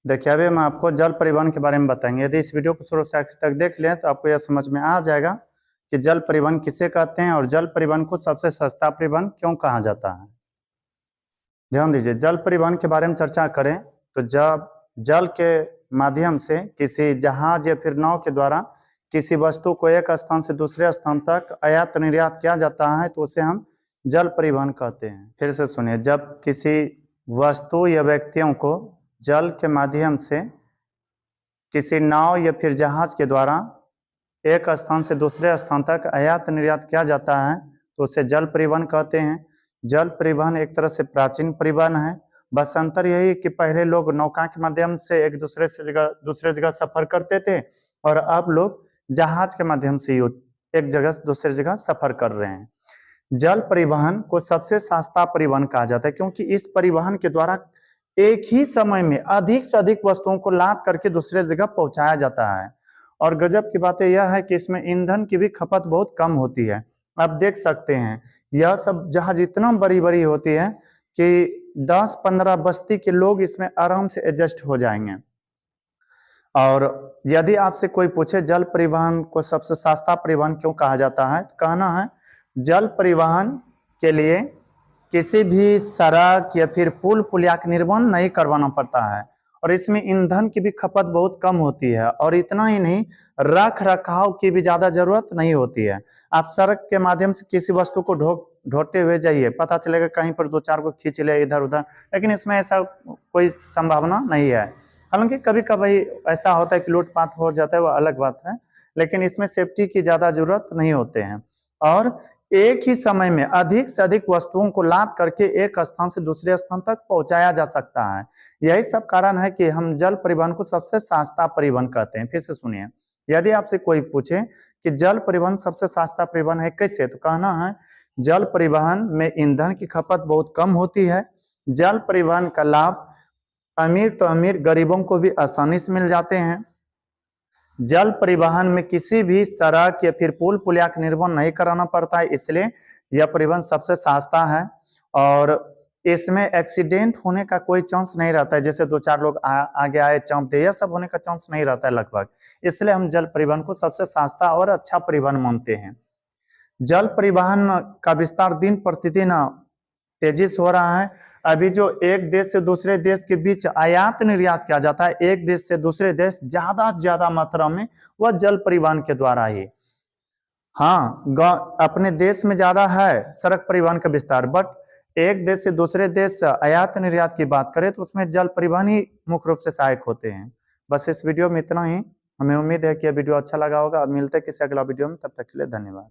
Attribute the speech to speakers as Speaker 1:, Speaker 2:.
Speaker 1: देखिए अभी हम आपको जल परिवहन के बारे में बताएंगे। यदि इस वीडियो को शुरू से आखिर तक देख लें तो आपको यह समझ में आ जाएगा कि जल परिवहन किसे कहते हैं और जल परिवहन को सबसे सस्ता परिवहन क्यों कहा जाता है। ध्यान दीजिए, जल परिवहन के बारे में चर्चा करें तो जब जल के माध्यम से किसी जहाज या फिर नाव के द्वारा किसी वस्तु को एक स्थान से दूसरे स्थान तक आयात निर्यात किया जाता है तो उसे हम जल परिवहन कहते हैं। फिर से सुनिए, जब किसी वस्तु या व्यक्तियों को जल के माध्यम से किसी नाव या फिर जहाज के द्वारा एक स्थान से दूसरे स्थान तक आयात निर्यात किया जाता है तो उसे जल परिवहन कहते हैं। जल परिवहन एक तरह से प्राचीन परिवहन है, बस अंतर यही है कि पहले लोग नौका के माध्यम से एक दूसरे जगह सफर करते थे और अब लोग जहाज के माध्यम से एक जगह से दूसरे जगह सफर कर रहे हैं। जल परिवहन को सबसे सस्ता परिवहन कहा जाता है क्योंकि इस परिवहन के द्वारा एक ही समय में अधिक से अधिक वस्तुओं को लाद करके दूसरे जगह पहुंचाया जाता है। और गजब की बात यह है कि इसमें ईंधन की भी खपत बहुत कम होती है। आप देख सकते हैं यह सब जहाज इतना बड़ी बड़ी होती है कि 10-15 बस्ती के लोग इसमें आराम से एडजस्ट हो जाएंगे। और यदि आपसे कोई पूछे जल परिवहन को सबसे सस्ता परिवहन क्यों कहा जाता है तो कहना है जल परिवहन के लिए किसी भी सड़क या फिर पुल पुलिया का निर्माण नहीं करवाना पड़ता है और इसमें ईंधन की भी खपत बहुत कम होती है और इतना ही नहीं, रख रखाव की भी ज्यादा जरूरत नहीं होती है। आप सड़क के माध्यम से किसी वस्तु को ढोते हुए जाइए, पता चलेगा कहीं पर 2-4 को खींच ले इधर उधर, लेकिन इसमें ऐसा कोई संभावना नहीं है। हालांकि कभी कभी ऐसा होता है कि लूटपाट हो जाता है, वह अलग बात है, लेकिन इसमें सेफ्टी की ज्यादा जरूरत नहीं होते हैं और एक ही समय में अधिक से अधिक वस्तुओं को लाद करके एक स्थान से दूसरे स्थान तक पहुंचाया जा सकता है। यही सब कारण है कि हम जल परिवहन को सबसे सस्ता परिवहन कहते हैं। फिर से सुनिए, यदि आपसे कोई पूछे कि जल परिवहन सबसे सस्ता परिवहन है कैसे, तो कहना है जल परिवहन में ईंधन की खपत बहुत कम होती है। जल परिवहन का लाभ अमीर तो अमीर, गरीबों को भी आसानी से मिल जाते हैं। जल परिवहन में किसी भी सड़क या फिर पुल पुलिया का निर्माण नहीं कराना पड़ता है, इसलिए यह परिवहन सबसे सस्ता है और इसमें एक्सीडेंट होने का कोई चांस नहीं रहता है। जैसे 2-4 लोग आगे आए चांप दे, यह सब होने का चांस नहीं रहता है लगभग, इसलिए हम जल परिवहन को सबसे सस्ता और अच्छा परिवहन मानते हैं। जल परिवहन का विस्तार दिन प्रतिदिन तेजी से हो रहा है। अभी जो एक देश से दूसरे देश के बीच आयात निर्यात किया जाता है, एक देश से दूसरे देश ज्यादा से ज्यादा मात्रा में, वह जल परिवहन के द्वारा ही। हाँ, अपने देश में ज्यादा है सड़क परिवहन का विस्तार, बट एक देश से दूसरे देश आयात निर्यात की बात करें तो उसमें जल परिवहन ही मुख्य रूप से सहायक होते हैं। बस इस वीडियो में इतना ही। हमें उम्मीद है कि यह वीडियो अच्छा लगा होगा। अब मिलते हैं किसी अगला वीडियो में, तब तक के लिए धन्यवाद।